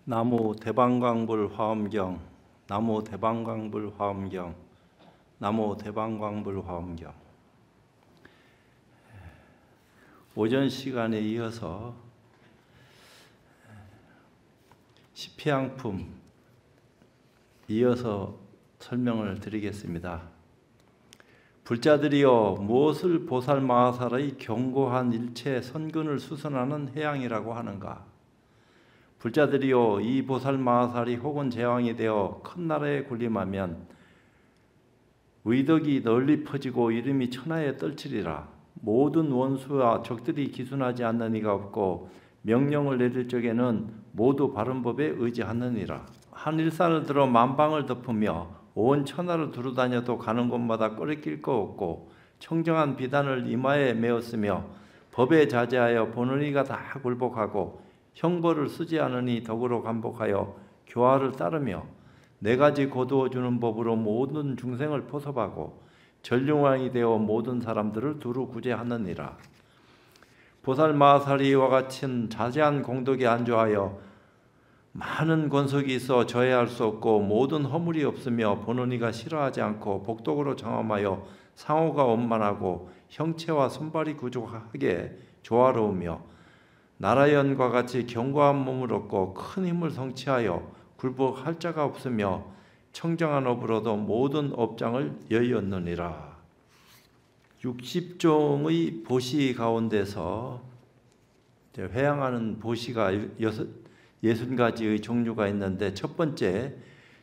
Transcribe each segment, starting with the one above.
나무 대방광불 화엄경, 나무 대방광불 화엄경, 나무 대방광불 화엄경. 오전 시간에 이어서 시피양품 이어서 설명을 드리겠습니다. 불자들이여, 무엇을 보살마하살의 견고한 일체 선근을 수선하는 해양이라고 하는가? 불자들이여, 이 보살마하살이 혹은 제왕이 되어 큰 나라에 군림하면 의덕이 널리 퍼지고 이름이 천하에 떨치리라. 모든 원수와 적들이 기순하지 않는 이가 없고 명령을 내릴 적에는 모두 바른 법에 의지하느니라. 한 일산을 들어 만방을 덮으며 온 천하를 두루다녀도 가는 곳마다 꺼리낄 거 없고 청정한 비단을 이마에 메었으며 법에 자제하여 보는 이가 다 굴복하고 형벌을 쓰지 않으니 덕으로 감복하여 교화를 따르며 네 가지 거두어 주는 법으로 모든 중생을 포섭하고 전륜왕이 되어 모든 사람들을 두루 구제하느니라. 보살마하살이 이와 같은 자세한 공덕에 안주하여 많은 권속이 있어 저해할 수 없고 모든 허물이 없으며 보는 이가 싫어하지 않고 복덕으로 장엄하여 상호가 원만하고 형체와 손발이 구족하게 조화로우며 나라연과 같이 견고한 몸을 얻고 큰 힘을 성취하여 굴복할 자가 없으며 청정한 업으로도 모든 업장을 여의었느니라. 60종의 보시 가운데서 회양하는 보시가 60가지의 종류가 있는데, 첫 번째,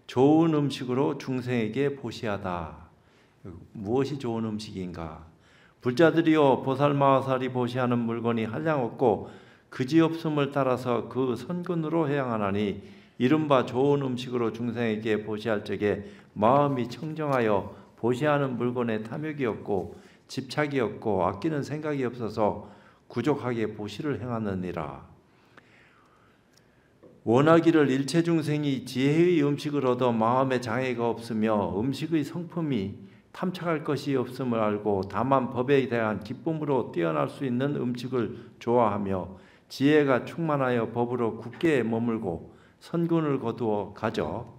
좋은 음식으로 중생에게 보시하다. 무엇이 좋은 음식인가? 불자들이여, 보살마하살이 보시하는 물건이 한량없고 그지없음을 따라서 그 선근으로 해양하나니 이른바 좋은 음식으로 중생에게 보시할 적에 마음이 청정하여 보시하는 물건에 탐욕이 없고 집착이 없고 아끼는 생각이 없어서 구족하게 보시를 행하느니라. 원하기를 일체 중생이 지혜의 음식을 얻어 마음에 장애가 없으며 음식의 성품이 탐착할 것이 없음을 알고 다만 법에 대한 기쁨으로 뛰어날 수 있는 음식을 좋아하며 지혜가 충만하여 법으로 굳게 머물고 선근을 거두어 가져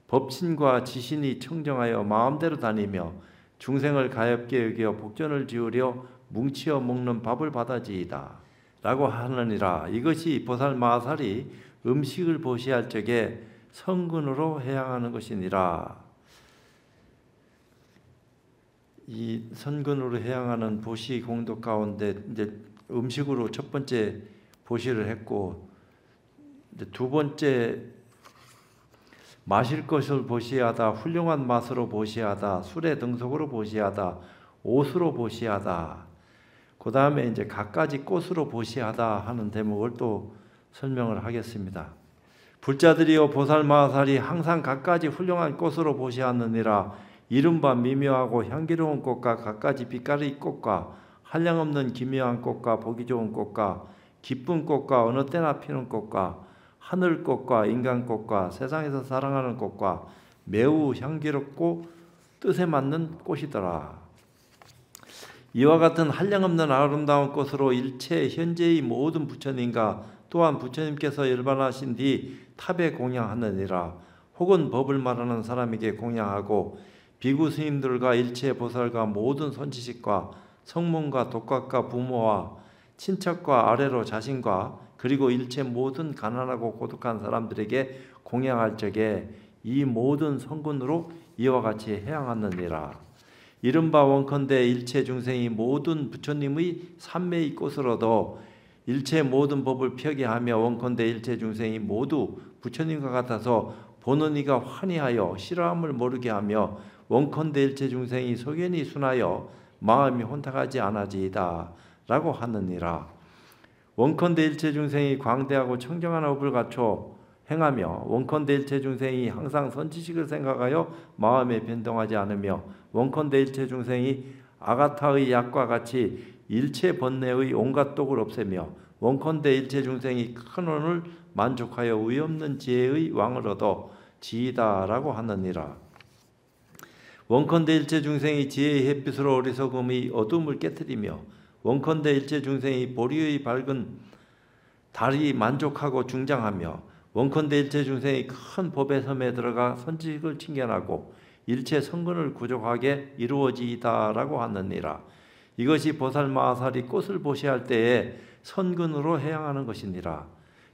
법신과 지신이 청정하여 마음대로 다니며 중생을 가엾게 여겨 복전을 지으려 뭉치어 먹는 밥을 받아지이다 라고 하느니라. 이것이 보살마하살이 음식을 보시할 적에 선근으로 해양하는 것이니라. 이 선근으로 해양하는 보시 공덕 가운데 이제 음식으로 첫 번째 보시를 했고, 두 번째 마실 것을 보시하다, 훌륭한 맛으로 보시하다, 술의 등속으로 보시하다, 옷으로 보시하다, 그 다음에 이제 갖가지 꽃으로 보시하다 하는 대목을 또 설명을 하겠습니다. 불자들이여, 보살마하살이 항상 갖가지 훌륭한 꽃으로 보시하느니라. 이른바 미묘하고 향기로운 꽃과 갖가지 빛깔의 꽃과 한량없는 기묘한 꽃과 보기 좋은 꽃과 기쁜 꽃과 어느 때나 피는 꽃과 하늘꽃과 인간꽃과 세상에서 사랑하는 꽃과 매우 향기롭고 뜻에 맞는 꽃이더라. 이와 같은 한량없는 아름다운 꽃으로 일체 현재의 모든 부처님과 또한 부처님께서 열반하신 뒤 탑에 공양하느니라. 혹은 법을 말하는 사람에게 공양하고 비구 스님들과 일체 보살과 모든 선지식과 성문과 독각과 부모와 친척과 아래로 자신과 그리고 일체 모든 가난하고 고독한 사람들에게 공양할 적에 이 모든 성근으로 이와 같이 해양하느니라. 이른바 원컨대 일체 중생이 모든 부처님의 삼매의 꽃으로도 일체 모든 법을 펴게 하며 원컨대 일체 중생이 모두 부처님과 같아서 보는 이가 환희하여 싫어함을 모르게 하며 원컨대 일체 중생이 소견이 순하여 마음이 혼탁하지 않아지이다 라고 하느니라. 원컨대 일체 중생이 광대하고 청정한 업을 갖춰 행하며 원컨대 일체 중생이 항상 선지식을 생각하여 마음에 변동하지 않으며 원컨대 일체 중생이 아가타의 약과 같이 일체 번뇌의 온갖 독을 없애며 원컨대 일체 중생이 큰 혼을 만족하여 의없는 지혜의 왕을 얻어 지이다라고 하느니라. 원컨대 일체 중생이 지혜의 햇빛으로 어리석음의 어둠을 깨뜨리며 원컨대 일체 중생이 보리의 밝은 달이 만족하고 중장하며 원컨대 일체 중생이 큰 법의 섬에 들어가 선직을 칭견하고 일체 성근을 구족하게 이루어지이다라고 하느니라. 이것이 보살마하살이 꽃을 보시할 때에 선근으로 해양하는 것이니라.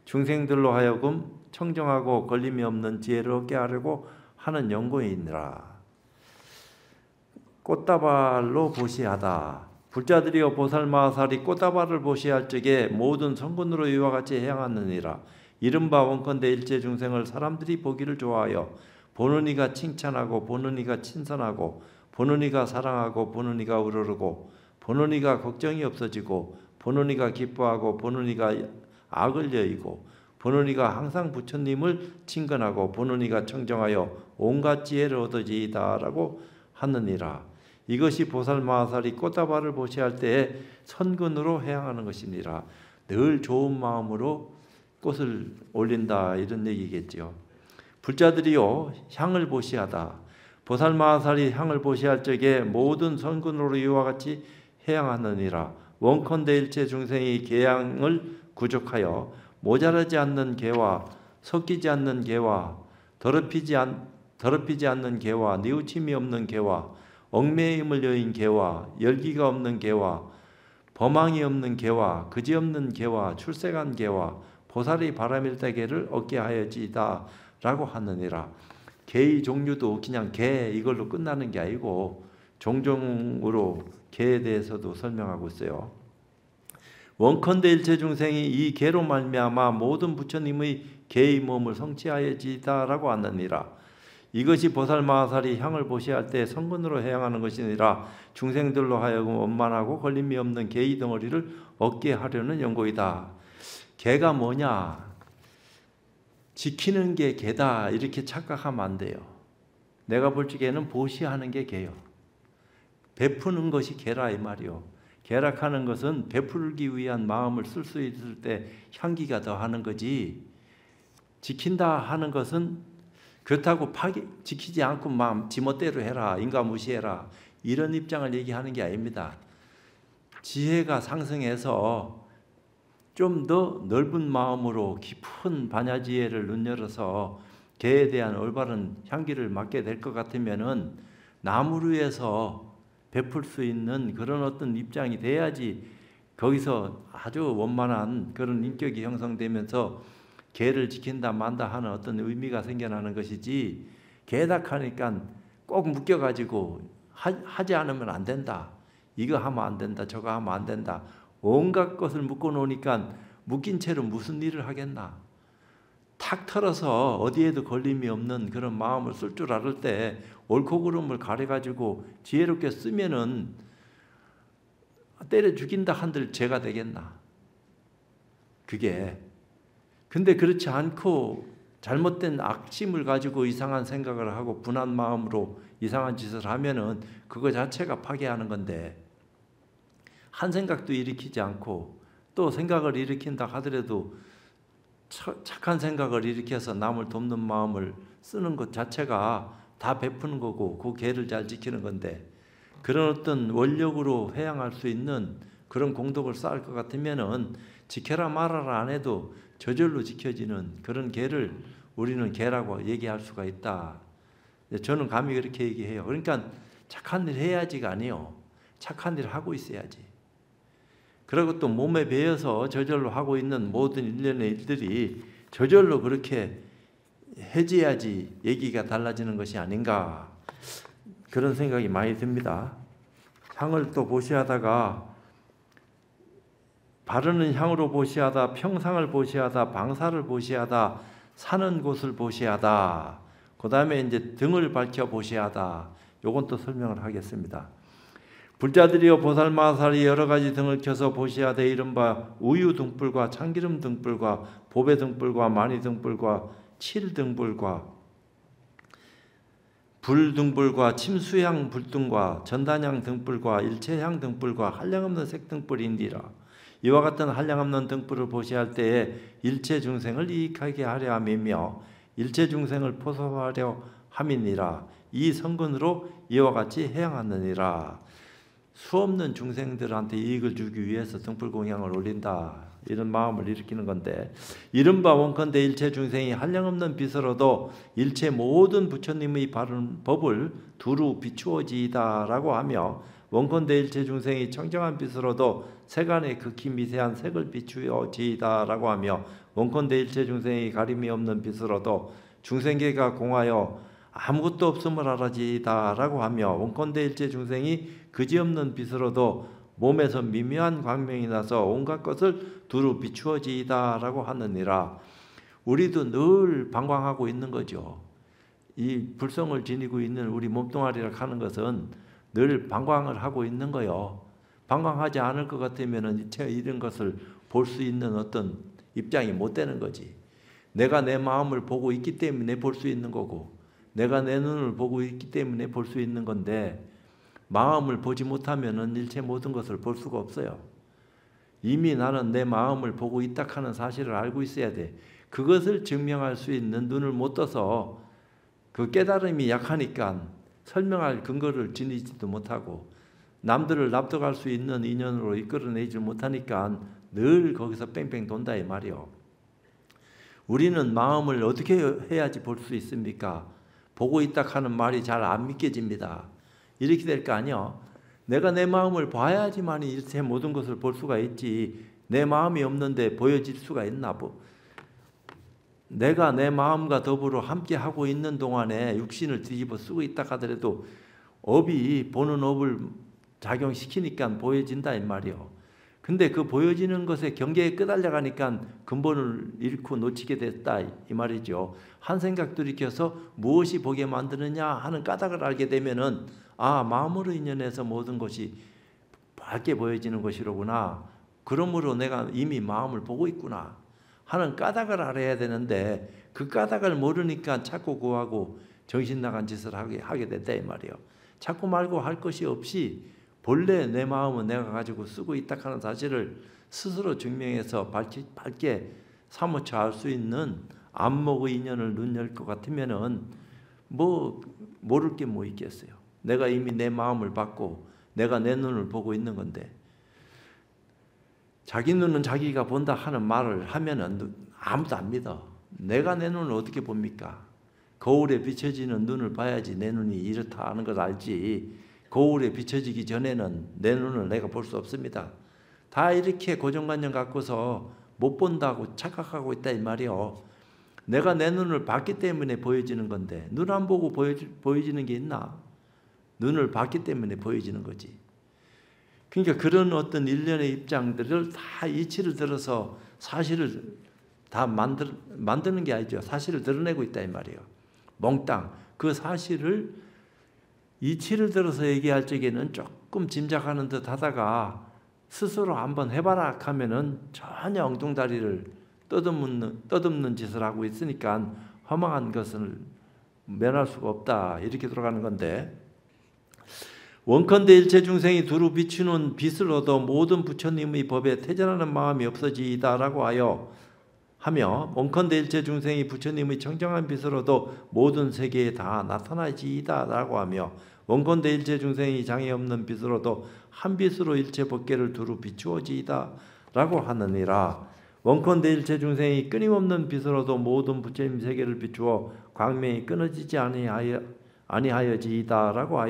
중생들로 하여금 청정하고 걸림이 없는 지혜를 얻게 하려고 하는 연고이니라. 꽃다발로 보시하다. 불자들이여 보살마하살이 꽃다발을 보시할 적에 모든 성근으로 이와 같이 해양하느니라. 이른바 원컨대 일체 중생을 사람들이 보기를 좋아하여 보는 이가 칭찬하고 보는 이가 친선하고 보는 이가 사랑하고 보는 이가 우러르고 보는 이가 걱정이 없어지고 보는 이가 기뻐하고 보는 이가 악을 여의고 보는 이가 항상 부처님을 친근하고 보는 이가 청정하여 온갖 지혜를 얻어지이다라고 하느니라. 이것이 보살마하살이 꽃다발을 보시할 때에 선근으로 해양하는 것이니라. 늘 좋은 마음으로 꽃을 올린다 이런 얘기겠지요. 불자들이요 향을 보시하다. 보살마하살이 향을 보시할 적에 모든 선근으로 이와 같이 해양하느니라. 원컨대 일체 중생이 계양을 구족하여 모자라지 않는 개와 섞이지 않는 개와 더럽히지 않는 개와 뉘우침이 없는 개와 얽매임을 여인 개와 열기가 없는 개와 범항이 없는 개와 그지없는 개와 출세간 개와 보살이 바라밀대개를 얻게 하여지이다 라고 하느니라. 개의 종류도 그냥 개 이걸로 끝나는 게 아니고 종종으로 개에 대해서도 설명하고 있어요. 원컨대 일체 중생이 이 개로 말미암아 모든 부처님의 개의 몸을 성취하여지이다라고 하느니라. 이것이 보살마하살이 향을 보시할 때 성근으로 해양하는 것이니라. 중생들로 하여금 원만하고 걸림이 없는 개의 덩어리를 얻게 하려는 연고이다. 개가 뭐냐? 지키는 게 개다 이렇게 착각하면 안 돼요. 내가 볼 적에는 보시하는 게 개요. 베푸는 것이 개라 이 말이요. 개락하는 것은 베풀기 위한 마음을 쓸 수 있을 때 향기가 더하는 거지. 지킨다 하는 것은 그렇다고 지키지 않고 마음 지멋대로 해라, 인가 무시해라 이런 입장을 얘기하는 게 아닙니다. 지혜가 상승해서 좀 더 넓은 마음으로 깊은 반야지혜를 눈열어서 개에 대한 올바른 향기를 맡게 될 것 같으면은 나무루에서 베풀 수 있는 그런 어떤 입장이 돼야지 거기서 아주 원만한 그런 인격이 형성되면서 개를 지킨다 만다 하는 어떤 의미가 생겨나는 것이지, 개닥하니까 꼭 묶여가지고 하지 않으면 안 된다, 이거 하면 안 된다, 저거 하면 안 된다, 온갖 것을 묶어 놓으니까 묶인 채로 무슨 일을 하겠나. 탁 털어서 어디에도 걸림이 없는 그런 마음을 쓸 줄 알을 때 옳고 그름을 가려가지고 지혜롭게 쓰면은 때려 죽인다 한들 죄가 되겠나. 그게 근데 그렇지 않고 잘못된 악심을 가지고 이상한 생각을 하고 분한 마음으로 이상한 짓을 하면은 그거 자체가 파괴하는 건데, 한 생각도 일으키지 않고 또 생각을 일으킨다 하더라도 착한 생각을 일으켜서 남을 돕는 마음을 쓰는 것 자체가 다 베푸는 거고 그 개를 잘 지키는 건데, 그런 어떤 원력으로 회양할 수 있는 그런 공덕을 쌓을 것 같으면은 지켜라 말아라 안 해도 저절로 지켜지는 그런 개를 우리는 개라고 얘기할 수가 있다. 저는 감히 그렇게 얘기해요. 그러니까 착한 일 해야지가 아니요, 착한 일 하고 있어야지. 그리고 또 몸에 배어서 저절로 하고 있는 모든 일련의 일들이 저절로 그렇게 해줘야지 얘기가 달라지는 것이 아닌가, 그런 생각이 많이 듭니다. 향을 또 보시하다가 바르는 향으로 보시하다, 평상을 보시하다, 방사를 보시하다, 사는 곳을 보시하다, 그 다음에 이제 등을 밝혀 보시하다, 요건 또 설명을 하겠습니다. 불자들이여 보살마하살이 여러 가지 등을 켜서 보시하되 이른바 우유 등불과 참기름 등불과 보배 등불과 마니 등불과 칠 등불과 불 등불과 침수향 불등과 전단향 등불과 일체향 등불과 한량없는 색 등불인디라. 이와 같은 한량없는 등불을 보시할 때에 일체 중생을 이익하게 하려 함이며 일체 중생을 포섭하려 함이니라. 이 성근으로 이와 같이 해양하느니라. 수없는 중생들한테 이익을 주기 위해서 등불공양을 올린다, 이런 마음을 일으키는 건데, 이른바 원컨대 일체 중생이 한량없는 빛으로도 일체 모든 부처님의 바른 법을 두루 비추어지이다라고 하며, 원컨대 일체 중생이 청정한 빛으로도 세간의 극히 미세한 색을 비추어지이다라고 하며, 원컨대 일체 중생이 가림이 없는 빛으로도 중생계가 공하여 아무것도 없음을 알아지이다라고 하며, 원컨대 일체 중생이 그지없는 빛으로도 몸에서 미묘한 광명이 나서 온갖 것을 두루 비추어지이다라고 하느니라. 우리도 늘 방광하고 있는 거죠. 이 불성을 지니고 있는 우리 몸뚱아리를 하는 것은 늘 방광을 하고 있는 거요. 방광하지 않을 것 같으면 이런 것을 볼 수 있는 어떤 입장이 못 되는 거지. 내가 내 마음을 보고 있기 때문에 볼 수 있는 거고, 내가 내 눈을 보고 있기 때문에 볼 수 있는 건데, 마음을 보지 못하면 일체 모든 것을 볼 수가 없어요. 이미 나는 내 마음을 보고 있다 하는 사실을 알고 있어야 돼. 그것을 증명할 수 있는 눈을 못 떠서 그 깨달음이 약하니까 설명할 근거를 지니지도 못하고, 남들을 납득할 수 있는 인연으로 이끌어내지 못하니까 늘 거기서 뺑뺑 돈다 이 말이요. 우리는 마음을 어떻게 해야지 볼 수 있습니까? 보고 있다 하는 말이 잘 안 믿겨집니다. 이렇게 될 거 아니요. 내가 내 마음을 봐야지만 일체 모든 것을 볼 수가 있지. 내 마음이 없는데 보여질 수가 있나? 내가 내 마음과 더불어 함께 하고 있는 동안에 육신을 뒤집어 쓰고 있다 하더라도 업이 보는 업을 작용시키니까 보여진다 이 말이요. 근데 그 보여지는 것에 경계에 끄달려 가니까 근본을 잃고 놓치게 됐다 이 말이죠. 한 생각 들이켜서 무엇이 보게 만드느냐 하는 까닭을 알게 되면은, 아, 마음으로 인연해서 모든 것이 밝게 보여지는 것이로구나. 그러므로 내가 이미 마음을 보고 있구나 하는 까닭을 알아야 되는데, 그 까닭을 모르니까 자꾸 구하고 정신 나간 짓을 하게 됐다 이 말이에요. 자꾸 말고 할 것이 없이 본래 내 마음은 내가 가지고 쓰고 있다 하는 사실을 스스로 증명해서 밝게 사무쳐 알 수 있는 안목의 인연을 눈 열 것 같으면은 뭐 모를 게 뭐 있겠어요. 내가 이미 내 마음을 받고 내가 내 눈을 보고 있는 건데, 자기 눈은 자기가 본다 하는 말을 하면은 아무도 안 믿어. 내가 내 눈을 어떻게 봅니까? 거울에 비춰지는 눈을 봐야지 내 눈이 이렇다 하는 걸 알지. 거울에 비춰지기 전에는 내 눈을 내가 볼 수 없습니다. 다 이렇게 고정관념 갖고서 못 본다고 착각하고 있다 이 말이요. 내가 내 눈을 봤기 때문에 보여지는 건데, 눈 안 보고 보여지는 게 있나? 눈을 봤기 때문에 보여지는 거지. 그러니까 그런 어떤 일련의 입장들을 다 이치를 들어서 사실을 다 만드는 게 아니죠. 사실을 드러내고 있다 이 말이에요. 몽땅 그 사실을 이치를 들어서 얘기할 적에는 조금 짐작하는 듯 하다가 스스로 한번 해봐라 하면은 전혀 엉뚱다리를 떠듬는 짓을 하고 있으니까 허망한 것을 면할 수가 없다, 이렇게 들어가는 건데, 원컨대 일체 중생이 두루 비추는 빛을 얻어 모든 부처님의 법에 태전하는 마음이 없어지이다라고 하며, 원컨대 일체 중생이 부처님의 청정한 빛을 얻어 모든 세계에 다 나타나지이다라고 하며, 원컨대 일체 중생이 장애 없는 빛으로도 한 빛으로 일체 법계를 두루 비추어지이다라고 하느니라. 원컨대 일체 중생이 끊임없는 빛으로도 모든 부처님 세계를 비추어 광명이 끊어지지 아니하여지이다라고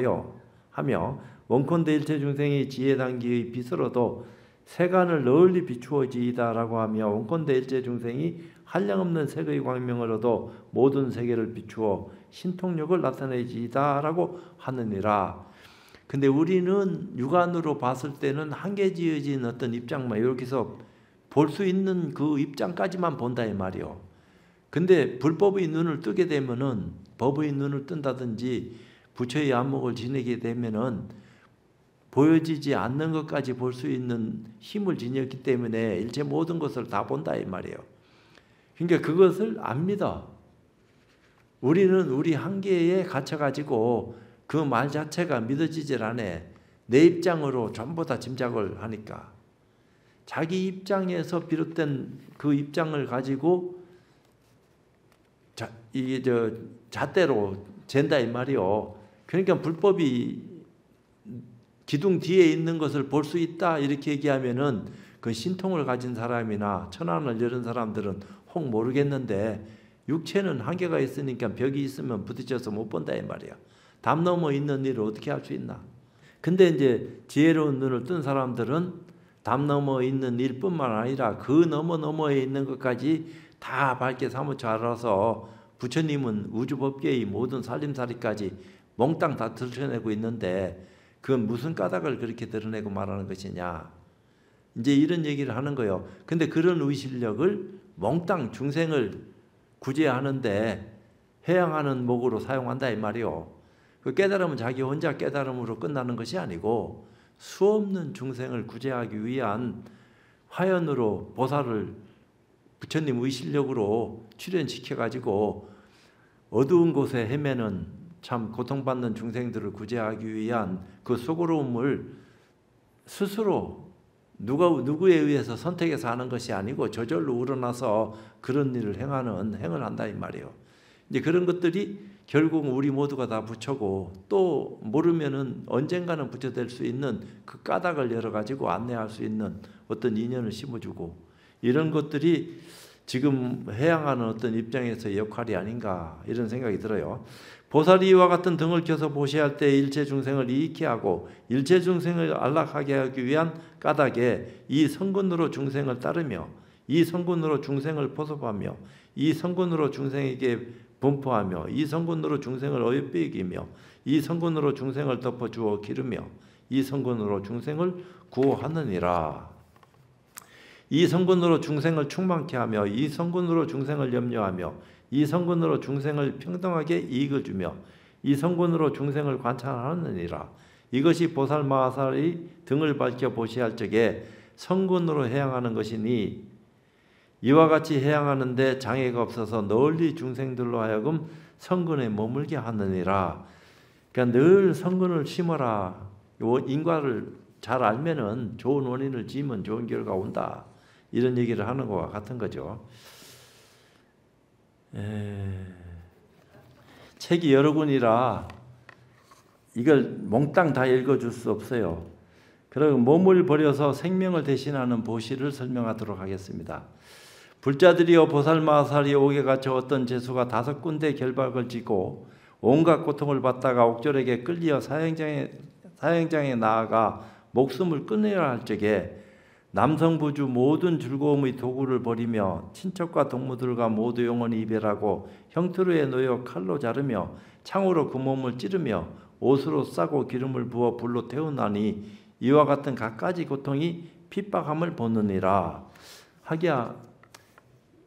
하며, 원컨대 일체 중생이 지혜단기의 빛으로도 세간을 널리 비추어지이다라고 하며, 원컨대 일체 중생이 한량없는 색의 광명을 얻어 모든 세계를 비추어 신통력을 나타내지이다라고 하느니라. 근데 우리는 육안으로 봤을 때는 한계지어진 어떤 입장만 이렇게서 볼 수 있는 그 입장까지만 본다 이 말이요. 근데 불법의 눈을 뜨게 되면은, 법의 눈을 뜬다든지 부처의 안목을 지니게 되면은 보여지지 않는 것까지 볼 수 있는 힘을 지녔기 때문에 일체 모든 것을 다 본다 이 말이에요. 그러니까 그것을 안 믿어. 우리는 우리 한계에 갇혀가지고 그 말 자체가 믿어지질 않아. 내 입장으로 전부 다 짐작을 하니까. 자기 입장에서 비롯된 그 입장을 가지고 잣대로 잰다 이 말이요. 그러니까 불법이 기둥 뒤에 있는 것을 볼 수 있다 이렇게 얘기하면은 그 신통을 가진 사람이나 천안을 열은 사람들은 혹 모르겠는데 육체는 한계가 있으니까 벽이 있으면 부딪혀서 못 본다 이 말이야. 담 넘어 있는 일을 어떻게 할 수 있나? 근데 이제 지혜로운 눈을 뜬 사람들은 담 넘어 있는 일뿐만 아니라 그 너머에 있는 것까지 다 밝게 사무쳐 알아서 부처님은 우주법계의 모든 살림살이까지 몽땅 다 드러내고 있는데 그건 무슨 까닭을 그렇게 드러내고 말하는 것이냐. 이제 이런 얘기를 하는 거예요. 근데 그런 의실력을 몽땅 중생을 구제하는데 해양하는 목으로 사용한다 이 말이요. 그 깨달음은 자기 혼자 깨달음으로 끝나는 것이 아니고 수없는 중생을 구제하기 위한 화연으로 보살을 부처님 의실력으로 출현시켜가지고 어두운 곳에 헤매는 참 고통받는 중생들을 구제하기 위한 그 수고로움을 스스로 누구에 의해서 선택해서 하는 것이 아니고 저절로 우러나서 그런 일을 행을 한다 이 말이에요. 이제 그런 것들이 결국 우리 모두가 다 부처고 또 모르면은 언젠가는 부처 될 수 있는 그 까닭을 열어가지고 안내할 수 있는 어떤 인연을 심어주고 이런 것들이 지금 해양하는 어떤 입장에서의 역할이 아닌가 이런 생각이 들어요. 보살이 이와 같은 등을 켜서 보시할 때 일체 중생을 이익케 하고 일체 중생을 안락하게 하기 위한 까닭에 이 성근으로 중생을 따르며 이 성근으로 중생을 포섭하며 이 성근으로 중생에게 분포하며 이 성근으로 중생을 어여삐기며 이 성근으로 중생을 덮어주어 기르며 이 성근으로 중생을 구호하느니라. 이 성근으로 중생을 충만케 하며 이 성근으로 중생을 염려하며 이 성근으로 중생을 평등하게 이익을 주며 이 성근으로 중생을 관찰하느니라. 이것이 보살마하살이 등을 밝혀 보시할 적에 성근으로 해양하는 것이니 이와 같이 해양하는데 장애가 없어서 널리 중생들로 하여금 성근에 머물게 하느니라. 그러니까 늘 성근을 심어라. 인과를 잘 알면은 좋은 원인을 지으면 좋은 결과가 온다. 이런 얘기를 하는 것과 같은 거죠. 책이 여러 권이라 이걸 몽땅 다 읽어줄 수 없어요. 그리고 몸을 버려서 생명을 대신하는 보시를 설명하도록 하겠습니다. 불자들이여 보살마하살이 옥에 갇혀 어떤 죄수가 5군데 결박을 지고 온갖 고통을 받다가 옥졸에게 끌려 사형장에 나아가 목숨을 끊어야 할 적에 남성부주 모든 즐거움의 도구를 버리며 친척과 동무들과 모두 영원히 이별하고 형투루에 놓여 칼로 자르며 창으로 그 몸을 찌르며 옷으로 싸고 기름을 부어 불로 태우나니 이와 같은 갖가지 고통이 핍박함을 보느니라. 하기야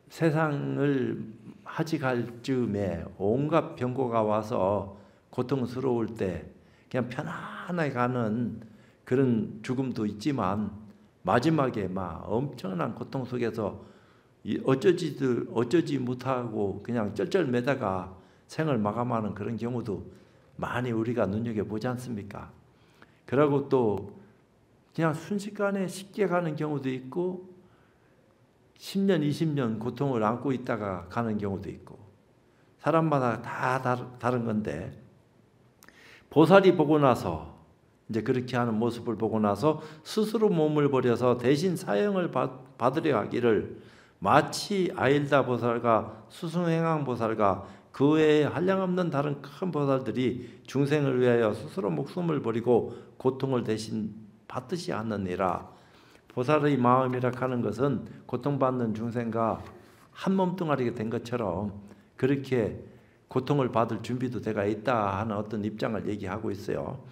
세상을 하직할 즈음에 온갖 병고가 와서 고통스러울 때 그냥 편안하게 가는 그런 죽음도 있지만 마지막에 막 엄청난 고통 속에서 어쩌지 못하고 그냥 쩔쩔매다가 생을 마감하는 그런 경우도 많이 우리가 눈여겨보지 않습니까? 그러고 또 그냥 순식간에 쉽게 가는 경우도 있고 10년, 20년 고통을 안고 있다가 가는 경우도 있고 사람마다 다 다른 건데 보살이 보고 나서 이제 그렇게 하는 모습을 보고 나서 스스로 몸을 버려서 대신 사형을 받으려 하기를 마치 아일다 보살과 수승행왕 보살과 그 외에 한량없는 다른 큰 보살들이 중생을 위하여 스스로 목숨을 버리고 고통을 대신 받듯이 하느니라. 보살의 마음이라 하는 것은 고통받는 중생과 한 몸뚱아리가 된 것처럼 그렇게 고통을 받을 준비도 돼가 있다 하는 어떤 입장을 얘기하고 있어요.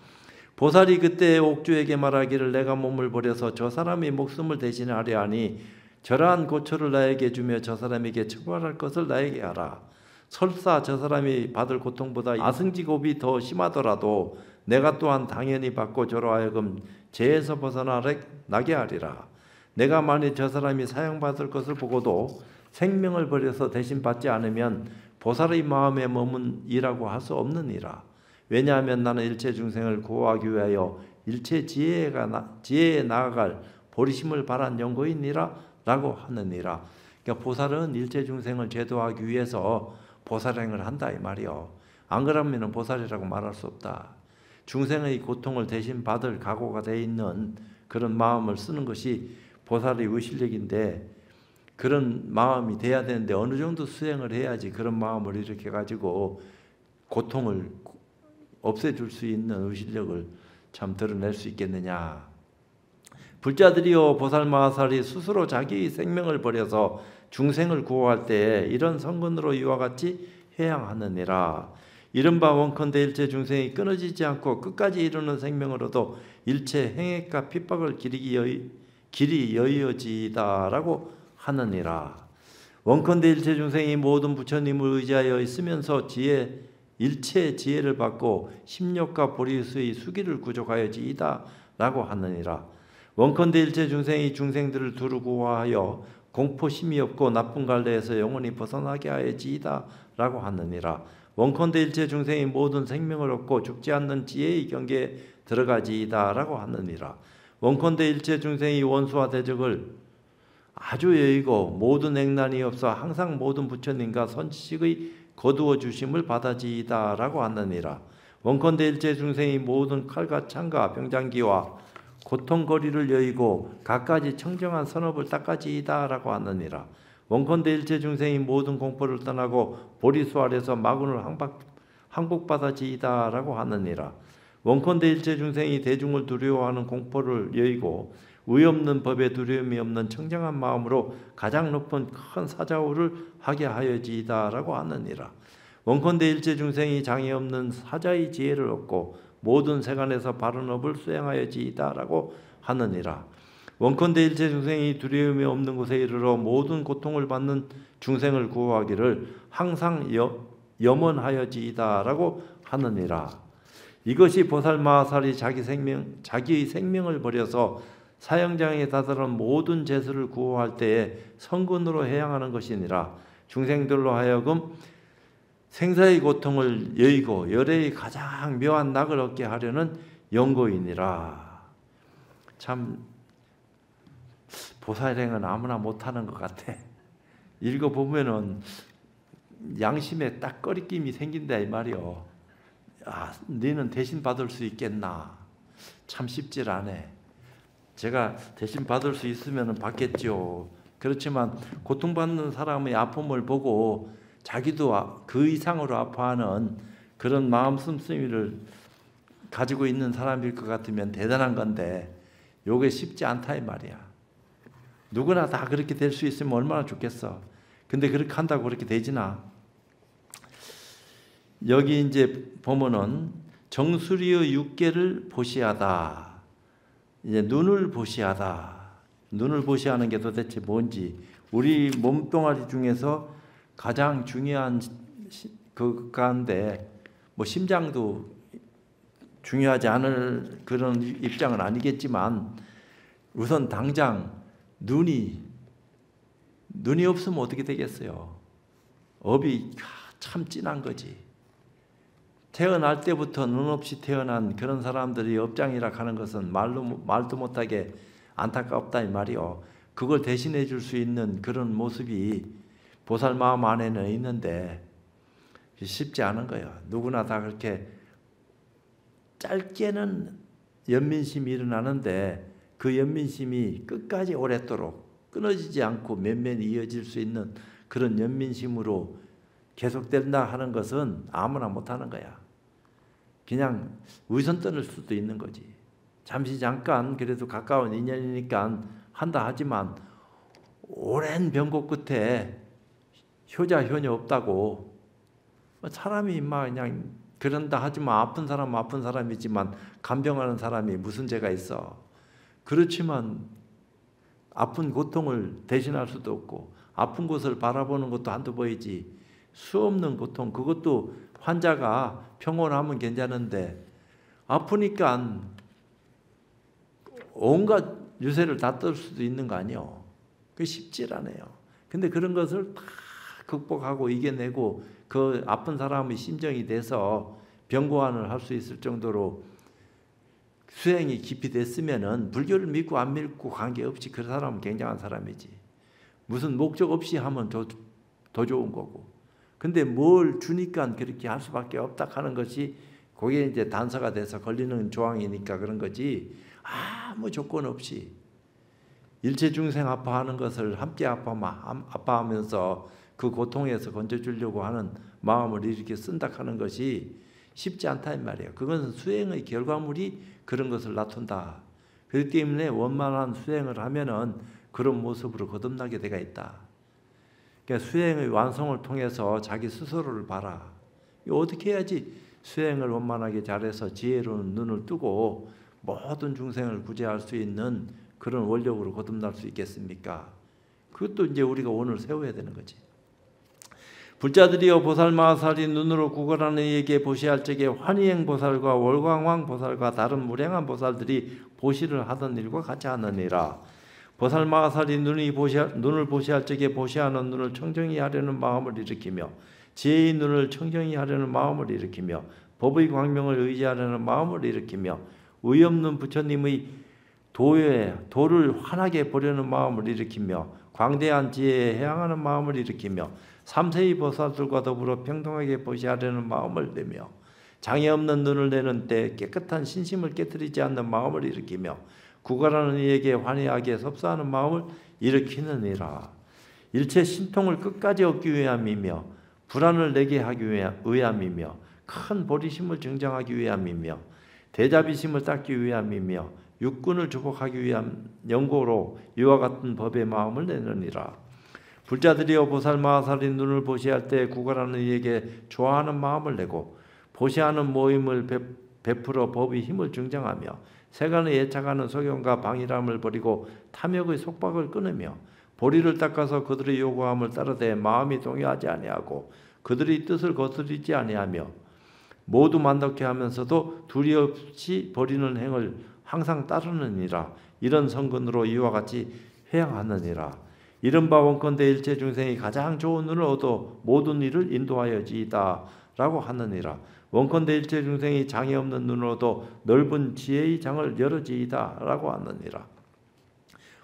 보살이 그때 옥주에게 말하기를 내가 몸을 버려서 저 사람이 목숨을 대신하려 하니 저러한 고초를 나에게 주며 저 사람에게 처벌할 것을 나에게 하라. 설사 저 사람이 받을 고통보다 아승지곱이 더 심하더라도 내가 또한 당연히 받고 저로 하여금 죄에서 벗어나게 하리라. 내가 만일 저 사람이 사형받을 것을 보고도 생명을 버려서 대신 받지 않으면 보살의 마음에 머문 이라고 할 수 없느니라. 왜냐하면 나는 일체 중생을 구호하기 위하여 일체 지혜에 나아갈 보리심을 바란 연고이니라 라고 하느니라. 그러니까 보살은 일체 중생을 제도하기 위해서 보살행을 한다 이 말이요. 안 그러면 보살이라고 말할 수 없다. 중생의 고통을 대신 받을 각오가 돼 있는 그런 마음을 쓰는 것이 보살의 의실력인데, 그런 마음이 돼야 되는데 어느 정도 수행을 해야지 그런 마음을 이렇게 가지고 고통을 없애줄 수 있는 의실력을 참 드러낼 수 있겠느냐. 불자들이요 보살마하살이 스스로 자기의 생명을 버려서 중생을 구호할 때에 이런 성근으로 이와 같이 해양하느니라. 이른바 원컨대 일체 중생이 끊어지지 않고 끝까지 이루는 생명으로도 일체 행액과 핍박을 길이 여의어지이다라고 하느니라. 원컨대 일체 중생이 모든 부처님을 의지하여 있으면서 일체 지혜를 받고 심력과 보리수의 수기를 구족하여지이다 라고 하느니라. 원컨대 일체 중생이 중생들을 두루 구하여 공포심이 없고 나쁜 갈래에서 영원히 벗어나게 하여지이다 라고 하느니라. 원컨대 일체 중생이 모든 생명을 얻고 죽지 않는 지혜의 경계에 들어가지이다 라고 하느니라. 원컨대 일체 중생이 원수와 대적을 아주 여의고 모든 액난이 없어 항상 모든 부처님과 선지식의 거두어 주심을 받아지이다 라고 하느니라. 원컨대 일체 중생이 모든 칼과 창과 병장기와 고통거리를 여의고 갖가지 청정한 선업을 닦아지이다 라고 하느니라. 원컨대 일체 중생이 모든 공포를 떠나고 보리수 아래서 마군을 항복받아지이다 라고 하느니라. 원컨대 일체 중생이 대중을 두려워하는 공포를 여의고 의없는 법에 두려움이 없는 청정한 마음으로 가장 높은 큰 사자우를 하게 하여지이다 라고 하느니라. 원컨대 일체 중생이 장애 없는 사자의 지혜를 얻고 모든 세간에서 바른 업을 수행하여지이다 라고 하느니라. 원컨대 일체 중생이 두려움이 없는 곳에 이르러 모든 고통을 받는 중생을 구호하기를 항상 염원하여지이다 라고 하느니라. 이것이 보살마하살이 자기의 생명을 버려서 사형장에 다다른 모든 재수를 구호할 때에 성근으로 해양하는 것이니라. 중생들로 하여금 생사의 고통을 여의고 열애의 가장 묘한 낙을 얻게 하려는 연고이니라. 참 보살행은 아무나 못하는 것 같아. 읽어보면은 양심에 딱 꺼리낌이 생긴다 이 말이요. 아, 너는 대신 받을 수 있겠나? 참 쉽질 않아. 제가 대신 받을 수 있으면 받겠죠. 그렇지만 고통받는 사람의 아픔을 보고 자기도 그 이상으로 아파하는 그런 마음 씀씀이를 가지고 있는 사람일 것 같으면 대단한 건데 요게 쉽지 않다 이 말이야. 누구나 다 그렇게 될 수 있으면 얼마나 좋겠어. 근데 그렇게 한다고 그렇게 되지나? 여기 이제 보면은 정수리의 육계를 보시하다. 이제 눈을 보시하다. 눈을 보시하는 게 도대체 뭔지, 우리 몸뚱아리 중에서 가장 중요한 그 가운데 뭐 심장도 중요하지 않을 그런 입장은 아니겠지만 우선 당장 눈이 없으면 어떻게 되겠어요? 업이 참 진한 거지. 태어날 때부터 눈 없이 태어난 그런 사람들이 업장이라 하는 것은 말도 못하게 안타깝다 이 말이요. 그걸 대신해 줄 수 있는 그런 모습이 보살 마음 안에는 있는데 쉽지 않은 거예요. 누구나 다 그렇게 짧게는 연민심이 일어나는데 그 연민심이 끝까지 오랫도록 끊어지지 않고绵绵히 이어질 수 있는 그런 연민심으로 계속된다 하는 것은 아무나 못하는 거야. 그냥 위선 떠날 수도 있는 거지. 잠시 잠깐 그래도 가까운 인연이니까 한다 하지만 오랜 병고 끝에 효자 효녀 없다고. 사람이 막 그냥 그런다 하지만 아픈 사람은 아픈 사람이지만 간병하는 사람이 무슨 죄가 있어. 그렇지만 아픈 고통을 대신할 수도 없고 아픈 곳을 바라보는 것도 한두 번이지 수없는 고통, 그것도 환자가 평온하면 괜찮은데 아프니까 온갖 유세를 다 떨 수도 있는 거 아니에요. 그게 쉽지 않아요. 근데 그런 것을 다 극복하고 이겨내고 그 아픈 사람의 심정이 돼서 병고안을 할 수 있을 정도로 수행이 깊이 됐으면은 불교를 믿고 안 믿고 관계없이 그 사람은 굉장한 사람이지. 무슨 목적 없이 하면 더 좋은 거고. 근데 뭘 주니까 그렇게 할 수밖에 없다 하는 것이 그게 이제 단서가 돼서 걸리는 조항이니까 그런 거지. 아무 조건 없이 일체 중생 아파하는 것을 함께 아파하면서 그 고통에서 건져주려고 하는 마음을 이렇게 쓴다 하는 것이 쉽지 않다 이 말이에요. 그건 수행의 결과물이 그런 것을 나타낸다. 그렇기 때문에 원만한 수행을 하면은 그런 모습으로 거듭나게 되어 있다. 그러니까 수행의 완성을 통해서 자기 스스로를 봐라. 어떻게 해야지 수행을 원만하게 잘해서 지혜로운 눈을 뜨고 모든 중생을 구제할 수 있는 그런 원력으로 거듭날 수 있겠습니까? 그것도 이제 우리가 오늘 세워야 되는 거지. 불자들이여 보살마하살이 눈으로 구걸하는 이에게 보시할 적에 환희행 보살과 월광왕 보살과 다른 무량한 보살들이 보시를 하던 일과 같이 하느니라. 보살마하살이 눈을 보시할 적에 보시하는 눈을 청정히 하려는 마음을 일으키며 지혜의 눈을 청정히 하려는 마음을 일으키며 법의 광명을 의지하려는 마음을 일으키며 의 없는 부처님의 도를 환하게 보려는 마음을 일으키며 광대한 지혜에 해양하는 마음을 일으키며 삼세의 보살들과 더불어 평등하게 보시하려는 마음을 내며 장애 없는 눈을 내는 때 깨끗한 신심을 깨뜨리지 않는 마음을 일으키며 구걸하는 이에게 환희하게 섭사하는 마음을 일으키느니라. 일체 신통을 끝까지 얻기 위함이며 불안을 내게 하기 위함이며 큰 보리심을 증정하기 위함이며 대자비심을 닦기 위함이며 육군을 주복하기 위한 연고로 이와 같은 법의 마음을 내느니라. 불자들이여 보살마하살이 눈을 보시할 때 구걸하는 이에게 좋아하는 마음을 내고 보시하는 모임을 베풀어 법의 힘을 증정하며 세간의 애착하는 소견과 방일함을 버리고 탐욕의 속박을 끊으며 보리를 닦아서 그들의 요구함을 따르되 마음이 동요하지 아니하고 그들의 뜻을 거스르지 아니하며 모두 만족해 하면서도 두려없이 버리는 행을 항상 따르느니라. 이런 성근으로 이와 같이 회양하느니라. 이른바 원컨대 일체 중생이 가장 좋은 눈을 얻어 모든 일을 인도하여지이다 라고 하느니라. 원컨대 일체 중생이 장애 없는 눈을 얻어 넓은 지혜의 장을 열어지이다 라고 하느니라.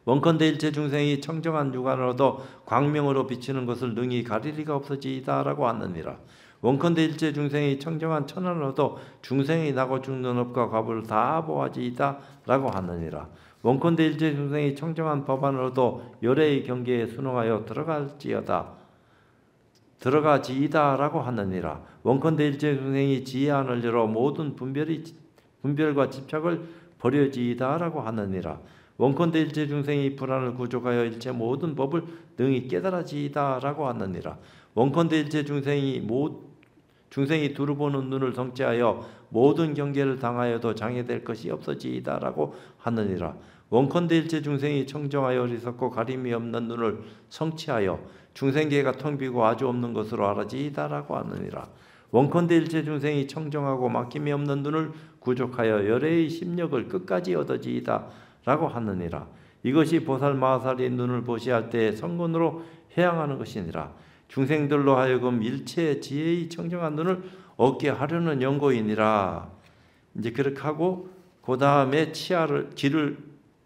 원컨대 일체 중생이 청정한 육안을 얻어 광명으로 비치는 것을 능히 가릴 리가 없어지이다 라고 하느니라. 원컨대 일체 중생이 청정한 천안을 얻어 중생이 나고 죽는 업과 과부를 다 보아지이다 라고 하느니라. 원컨대 일체 중생이 청정한 법안을 얻어 열애의 경계에 순응하여 들어가지이다 라고 하느니라. 원컨대 일체 중생이 지혜안을 열어 모든 분별과 집착을 버려지이다 라고 하느니라. 원컨대 일체 중생이 불안을 구족하여 일체 모든 법을 능히 깨달아지이다 라고 하느니라. 원컨대 일체 중생이 두루 보는 눈을 성취하여 모든 경계를 당하여도 장애될 것이 없어지이다 라고 하느니라. 원컨대 일체 중생이 청정하여 어리석고 가림이 없는 눈을 성취하여 중생계가 텅 비고 아주 없는 것으로 알아지이다 라고 하느니라. 원컨대 일체 중생이 청정하고 막힘이 없는 눈을 구족하여 열애의 심력을 끝까지 얻어지이다 라고 하느니라. 이것이 보살마하살이 눈을 보시할 때의 성근으로 해양하는 것이니라. 중생들로 하여금 일체 지혜의 청정한 눈을 얻게 하려는 연고이니라. 이제 그렇게 하고 그 다음에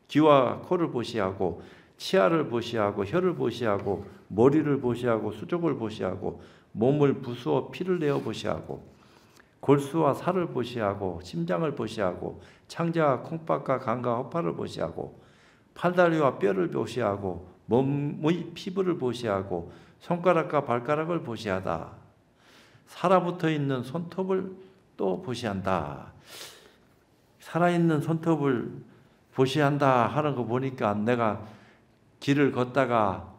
귀와 코를 보시하고 치아를 보시하고 혀를 보시하고 머리를 보시하고 수족을 보시하고 몸을 부수어 피를 내어 보시하고 골수와 살을 보시하고 심장을 보시하고 창자와 콩팥과 간과 허파를 보시하고 팔다리와 뼈를 보시하고 몸의 피부를 보시하고 손가락과 발가락을 보시하다. 살아붙어 있는 손톱을 또 보시한다. 살아있는 손톱을 보시한다 하는 거 보니까 내가 길을 걷다가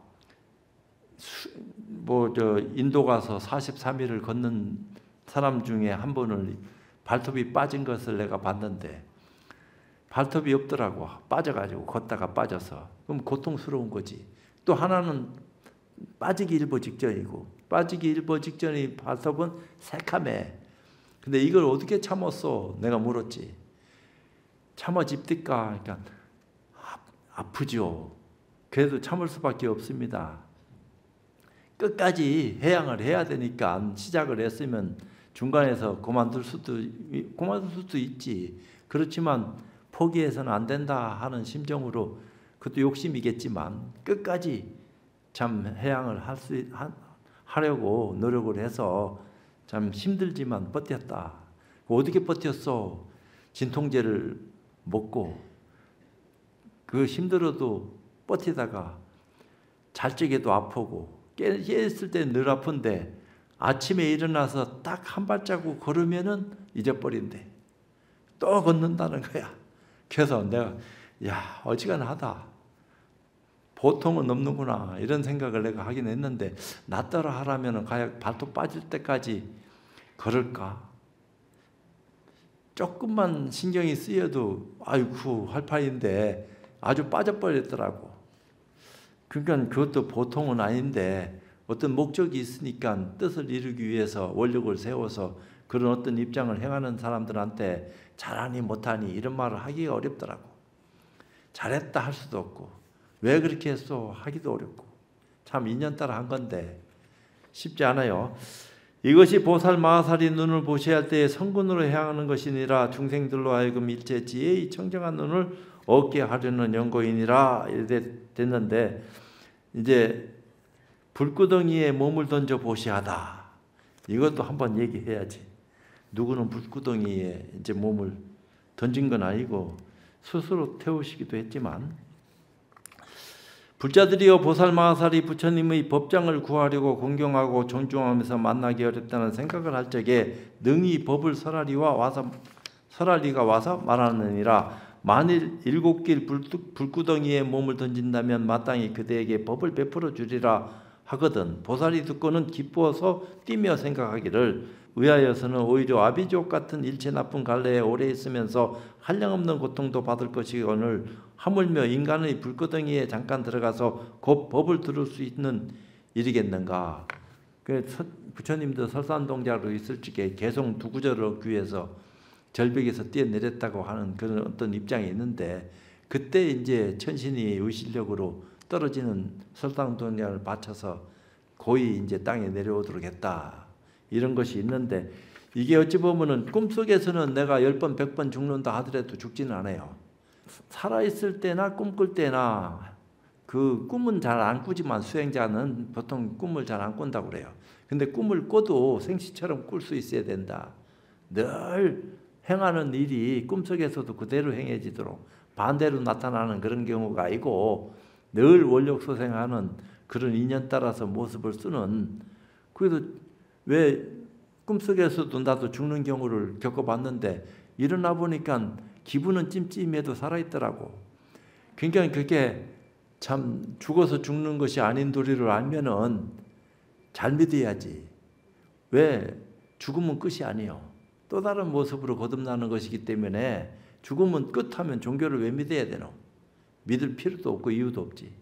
인도 가서 43일을 걷는 사람 중에 한 분을 발톱이 빠진 것을 내가 봤는데 발톱이 없더라고. 빠져가지고 걷다가 빠져서. 그럼 고통스러운 거지. 또 하나는 빠지기 일보 직전이고 빠지기 일보 직전의 발톱은 새카매. 근데 이걸 어떻게 참았어? 내가 물었지. 참아집니까? 그러니까 아프죠. 그래도 참을 수밖에 없습니다. 끝까지 해양을 해야 되니까 시작을 했으면 중간에서 그만둘 수도 있지. 그렇지만 포기해서는 안 된다 하는 심정으로 그것도 욕심이겠지만 끝까지 참 해양을 하려고 노력을 해서 참 힘들지만 버텼다. 어떻게 버텼어? 진통제를 먹고 그 힘들어도 버티다가 잘 적에도 아프고 깨있을 때 늘 아픈데 아침에 일어나서 딱 한 발자국 걸으면은 잊어버린대. 또 걷는다는 거야. 그래서 내가 어지간하다. 보통은 없는구나 이런 생각을 내가 하긴 했는데 나 따라 하라면은 가야 발톱 빠질 때까지 걸을까? 조금만 신경이 쓰여도 아이고 할 판인데 아주 빠져버렸더라고. 그러니까 그것도 보통은 아닌데 어떤 목적이 있으니까 뜻을 이루기 위해서 원력을 세워서 그런 어떤 입장을 행하는 사람들한테 잘하니 못하니 이런 말을 하기가 어렵더라고. 잘했다 할 수도 없고 왜 그렇게 했어 하기도 어렵고 참 인연따라 한 건데 쉽지 않아요. 이것이 보살 마하살이 눈을 보셔야 할 때에 성근으로 향하는 것이니라 중생들로 하여금 일체 지혜의 청정한 눈을 얻게 하려는 연고이니라 이렇게 됐는데 이제 불구덩이에 몸을 던져 보시하다. 이것도 한번 얘기해야지. 누구는 불구덩이에 이제 몸을 던진 건 아니고 스스로 태우시기도 했지만 불자들이여 보살 마하살이 부처님의 법장을 구하려고 공경하고 존중하면서 만나기 어렵다는 생각을 할 적에 능히 법을 설하리가 와서 말하느니라. 만일 7길 불구덩이에 몸을 던진다면 마땅히 그대에게 법을 베풀어 주리라 하거든 보살이 듣고는 기뻐서 뛰며 생각하기를 의하여서는 오히려 아비족 같은 일체 나쁜 갈래에 오래 있으면서 한량없는 고통도 받을 것이거늘 하물며 인간의 불구덩이에 잠깐 들어가서 곧 법을 들을 수 있는 일이겠는가. 부처님도 설산동자로 있을 적에 계속 두구절을 얻기 위해서 절벽에서 뛰어내렸다고 하는 그런 어떤 입장이 있는데 그때 이제 천신이 의실력으로 떨어지는 설산동자를 바쳐서 고이 이제 땅에 내려오도록 했다. 이런 것이 있는데 이게 어찌 보면은 꿈속에서는 내가 10번 100번 죽는다 하더라도 죽지는 않아요. 살아있을 때나 꿈꿀 때나 그 꿈은 잘 안 꾸지만 수행자는 보통 꿈을 잘 안 꾼다고 그래요. 근데 꿈을 꿔도 생시처럼 꿀 수 있어야 된다. 늘 행하는 일이 꿈속에서도 그대로 행해지도록 반대로 나타나는 그런 경우가 아니고 늘 원력 소생하는 그런 인연 따라서 모습을 쓰는 그래도 왜 꿈속에서도 나도 죽는 경우를 겪어봤는데 일어나 보니까 기분은 찜찜해도 살아있더라고. 그러니까 그게 참 죽어서 죽는 것이 아닌 도리를 알면은 잘 믿어야지. 왜 죽음은 끝이 아니에요. 또 다른 모습으로 거듭나는 것이기 때문에 죽음은 끝하면 종교를 왜 믿어야 되노? 믿을 필요도 없고 이유도 없지.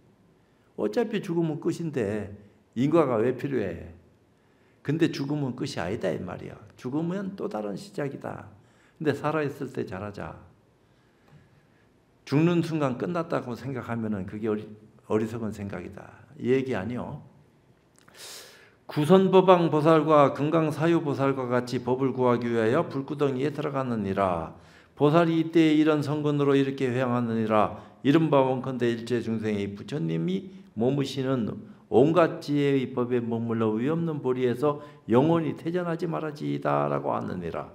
어차피 죽음은 끝인데 인과가 왜 필요해? 근데 죽음은 끝이 아니다 이 말이야. 죽으면 또 다른 시작이다. 근데 살아있을 때 잘하자. 죽는 순간 끝났다고 생각하면은 그게 어리석은 생각이다. 이 얘기 아니요. 구선법왕 보살과 금강사유보살과 같이 법을 구하기 위하여 불구덩이에 들어가느니라. 보살이 이때 이런 성근으로 이렇게 회항하느니라. 이른바 원컨대 일체 중생이 부처님이 머무시는 온갖 지혜의 법에 머물러 위없는 보리에서 영원히 퇴전하지 말아지이다라고 하느니라.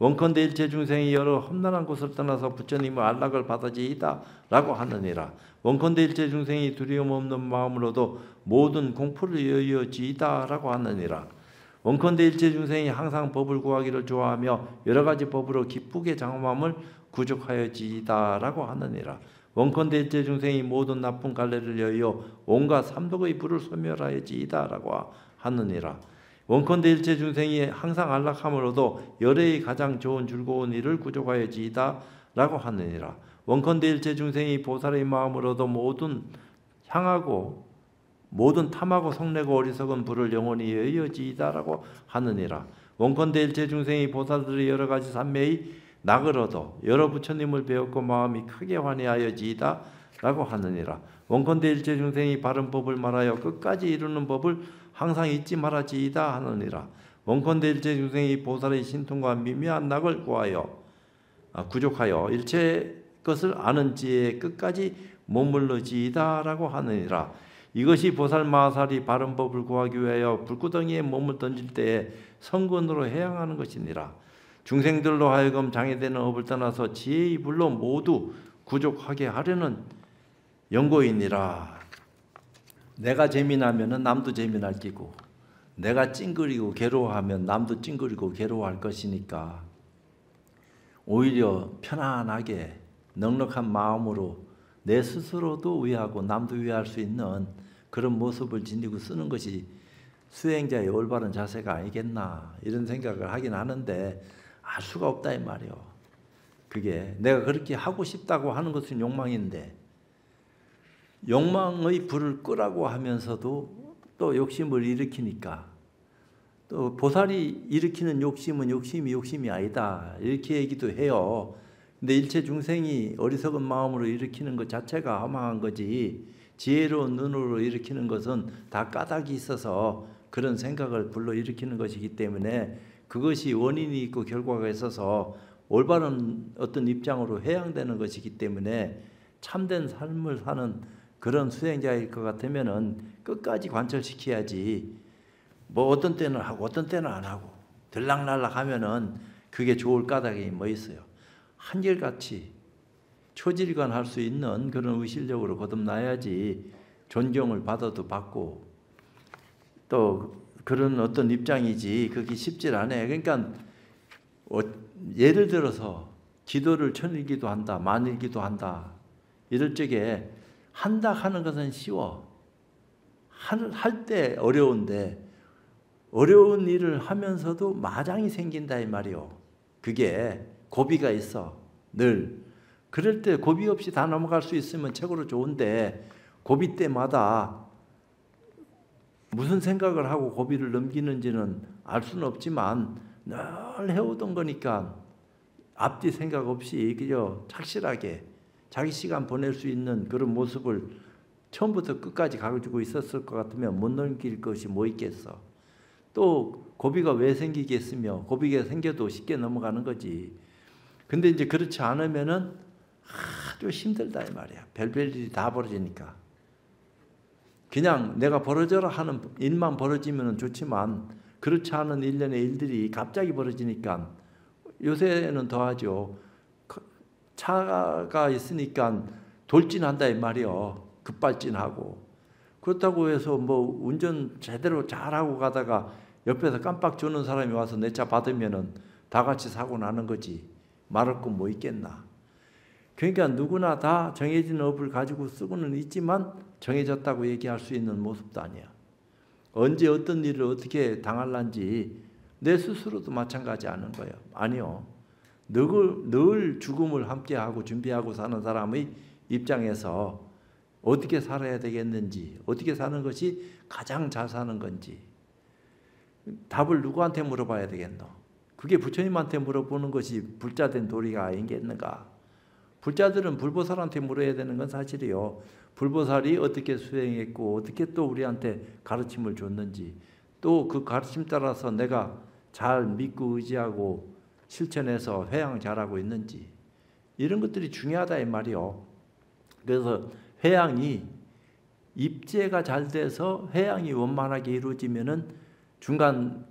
원컨대 일체 중생이 여러 험난한 곳을 떠나서 부처님의 안락을 받아지이다라고 하느니라. 원컨대 일체 중생이 두려움 없는 마음으로도 모든 공포를 여의어지이다라고 하느니라. 원컨대 일체 중생이 항상 법을 구하기를 좋아하며 여러 가지 법으로 기쁘게 장엄함을 구족하여지이다라고 하느니라. 원컨대 일체 중생이 모든 나쁜 갈래를 여의어 온갖 삼독의 불을 소멸하여지이다라고 하느니라. 원컨대 일체 중생이 항상 안락함으로도 열애의 가장 좋은 즐거운 일을 구족하여지이다라고 하느니라. 원컨대 일체 중생이 보살의 마음으로도 모든 향하고 모든 탐하고 성내고 어리석은 불을 영원히 여의어지이다라고 하느니라. 원컨대 일체 중생이 보살들의 여러 가지 삼매의 낙을 얻어 여러 부처님을 배웠고 마음이 크게 환희하여지이다라고 하느니라. 원컨대 일체 중생이 바른 법을 말하여 끝까지 이루는 법을 항상 잊지 말아지이다 하느니라. 원컨대 일체 중생이 보살의 신통과 미묘한 낙을 구족하여 일체 것을 아는 지혜에 끝까지 머물러지이다라고 하느니라. 이것이 보살 마하살이 바른 법을 구하기 위하여 불구덩이에 몸을 던질 때에 성근으로 해양하는 것이니라. 중생들로 하여금 장애되는 업을 떠나서 지혜의 불로 모두 구족하게 하려는 연고이니라. 내가 재미나면 남도 재미날 끼고, 내가 찡그리고 괴로워하면 남도 찡그리고 괴로워할 것이니까 오히려 편안하게 넉넉한 마음으로 내 스스로도 위하고 남도 위할 수 있는 그런 모습을 지니고 쓰는 것이 수행자의 올바른 자세가 아니겠나, 이런 생각을 하긴 하는데 알 수가 없다 이 말이요. 그게 내가 그렇게 하고 싶다고 하는 것은 욕망인데, 욕망의 불을 끄라고 하면서도 또 욕심을 일으키니까, 또 보살이 일으키는 욕심은 욕심이 아니다, 이렇게 얘기도 해요. 근데 일체 중생이 어리석은 마음으로 일으키는 것 자체가 허망한 거지, 지혜로운 눈으로 일으키는 것은 다 까닭이 있어서 그런 생각을 불러일으키는 것이기 때문에 그것이 원인이 있고 결과가 있어서 올바른 어떤 입장으로 회양되는 것이기 때문에 참된 삶을 사는 그런 수행자일 것 같으면은 끝까지 관철시켜야지, 뭐 어떤 때는 하고 어떤 때는 안 하고 들락날락 하면은 그게 좋을 까닭이 뭐 있어요. 한결같이 초질관할 수 있는 그런 의실력으로 거듭나야지 존경을 받아도 받고 또 그런 어떤 입장이지, 그게 쉽질 않아요. 그러니까 예를 들어서 기도를 천일기도 한다, 만일기도 한다, 이럴 적에 한다 하는 것은 쉬워. 할 때 어려운데 어려운 일을 하면서도 마장이 생긴다 이 말이요. 그게 고비가 있어 늘. 그럴 때 고비 없이 다 넘어갈 수 있으면 최고로 좋은데, 고비 때마다 무슨 생각을 하고 고비를 넘기는지는 알 수는 없지만 늘 해오던 거니까 앞뒤 생각 없이 그저 착실하게 자기 시간 보낼 수 있는 그런 모습을 처음부터 끝까지 가지고 있었을 것 같으면 못 넘길 것이 뭐 있겠어. 또 고비가 왜 생기겠으며, 고비가 생겨도 쉽게 넘어가는 거지. 근데 이제 그렇지 않으면은 아주 힘들다 이 말이야. 별별 일이 다 벌어지니까. 그냥 내가 벌어져라 하는 일만 벌어지면 좋지만 그렇지 않은 일련의 일들이 갑자기 벌어지니까 요새는 더하죠. 차가 있으니까 돌진한다 이 말이요. 급발진하고. 그렇다고 해서 뭐 운전 제대로 잘하고 가다가 옆에서 깜빡 주는 사람이 와서 내 차 받으면은 다 같이 사고 나는 거지. 말할 건 뭐 있겠나. 그러니까 누구나 다 정해진 업을 가지고 쓰고는 있지만 정해졌다고 얘기할 수 있는 모습도 아니야. 언제 어떤 일을 어떻게 당할란지 내 스스로도 마찬가지 않은 거예요. 아니요. 늘 죽음을 함께하고 준비하고 사는 사람의 입장에서 어떻게 살아야 되겠는지, 어떻게 사는 것이 가장 잘 사는 건지 답을 누구한테 물어봐야 되겠노? 그게 부처님한테 물어보는 것이 불자된 도리가 아니겠는가? 불자들은 불보살한테 물어야 되는 건 사실이요. 불보살이 어떻게 수행했고 어떻게 또 우리한테 가르침을 줬는지, 또 그 가르침 따라서 내가 잘 믿고 의지하고 실천해서 회양 잘하고 있는지, 이런 것들이 중요하다 이 말이요. 그래서 회양이 입재가 잘 돼서 회양이 원만하게 이루어지면은 중간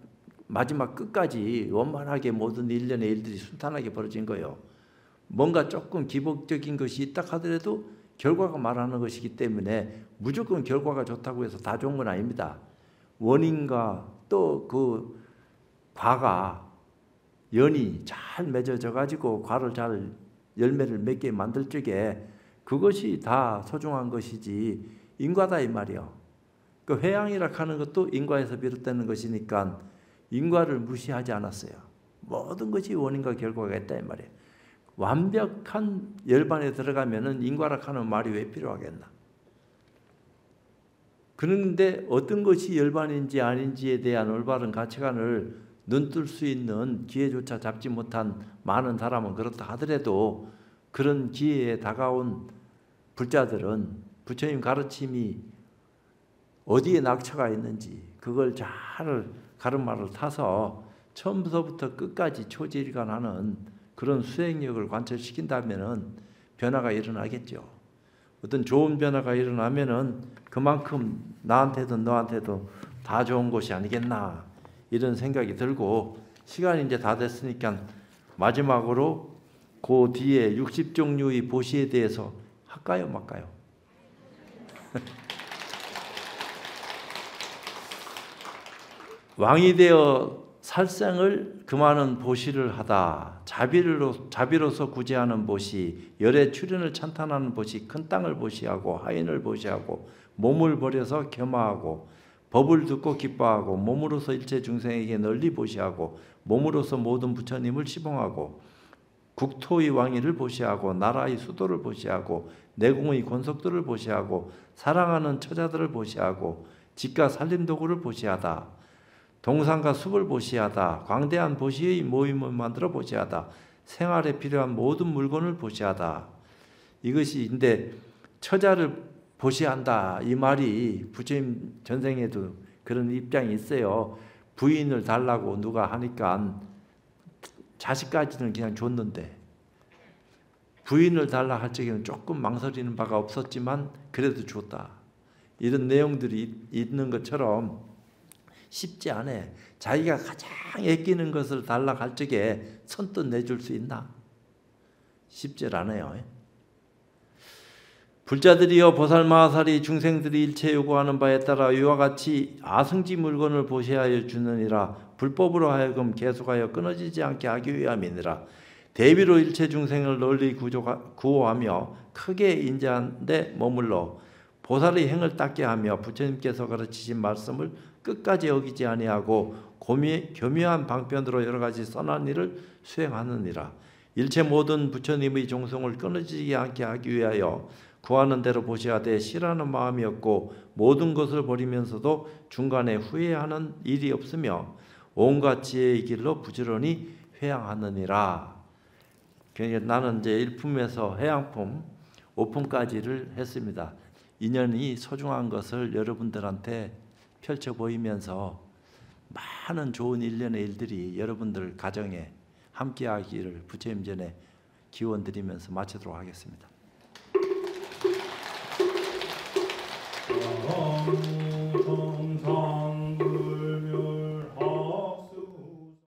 마지막 끝까지 원만하게 모든 일련의 일들이 순탄하게 벌어진 거예요. 뭔가 조금 기복적인 것이 있다 하더라도 결과가 말하는 것이기 때문에 무조건 결과가 좋다고 해서 다 좋은 건 아닙니다. 원인과 또 그 과가 연이 잘 맺어져 가지고 과를 잘 열매를 맺게 만들 적에 그것이 다 소중한 것이지 인과다 이 말이요. 그 회양이라 하는 것도 인과에서 비롯되는 것이니까 인과를 무시하지 않았어요. 모든 것이 원인과 결과가 있다 이 말이에요. 완벽한 열반에 들어가면은 인과라 하는 말이 왜 필요하겠나? 그런데 어떤 것이 열반인지 아닌지에 대한 올바른 가치관을 눈뜰 수 있는 기회조차 잡지 못한 많은 사람은 그렇다 하더라도, 그런 기회에 다가온 불자들은 부처님 가르침이 어디에 낙처가 있는지 그걸 잘 가르마를 타서 처음부터 끝까지 초지일관하는 그런 수행력을 관철시킨다면은 변화가 일어나겠죠. 어떤 좋은 변화가 일어나면은 그만큼 나한테도 너한테도 다 좋은 것이 아니겠나, 이런 생각이 들고, 시간이 이제 다 됐으니까 마지막으로 그 뒤에 60종류의 보시에 대해서 할까요, 말까요? 왕이 되어 살생을 금하는 보시를 하다. 자비로서 구제하는 보시, 열의 출현을 찬탄하는 보시, 큰 땅을 보시하고 하인을 보시하고 몸을 버려서 겸하하고 법을 듣고 기뻐하고 몸으로서 일체 중생에게 널리 보시하고 몸으로서 모든 부처님을 시봉하고 국토의 왕위를 보시하고 나라의 수도를 보시하고 내공의 권속들을 보시하고 사랑하는 처자들을 보시하고 집과 살림도구를 보시하다. 동산과 숲을 보시하다. 광대한 보시의 모임을 만들어 보시하다. 생활에 필요한 모든 물건을 보시하다. 이것이인데 처자를 보시한다. 이 말이 부처님 전생에도 그런 입장이 있어요. 부인을 달라고 누가 하니까 자식까지는 그냥 줬는데 부인을 달라 할 적에는 조금 망설이는 바가 없었지만 그래도 줬다. 이런 내용들이 있는 것처럼 쉽지 않아. 자기가 가장 아끼는 것을 달라 할 적에 선뜻 내줄 수 있나? 쉽지 않아요. 불자들이여 보살마하살이 중생들이 일체 요구하는 바에 따라 이와 같이 아승지 물건을 보시하여 주느니라. 불법으로 하여금 계속하여 끊어지지 않게 하기 위함이니라. 대비로 일체 중생을 널리 구호하며 크게 인자한 데 머물러 보살의 행을 닦게 하며 부처님께서 가르치신 말씀을 끝까지 어기지 아니하고 교묘한 방편으로 여러 가지 선한 일을 수행하느니라. 일체 모든 부처님의 종성을 끊어지지 않게 하기 위하여 구하는 대로 보시하되 싫어하는 마음이 없고 모든 것을 버리면서도 중간에 후회하는 일이 없으며 온갖 지혜의 길로 부지런히 회양하느니라. 그러니까 나는 이제 1품에서 해양품 5품까지를 했습니다. 인연이 소중한 것을 여러분들한테 펼쳐 보이면서 많은 좋은 일련의 일들이 여러분들 가정에 함께하기를 부처님 전에 기원 드리면서 마치도록 하겠습니다.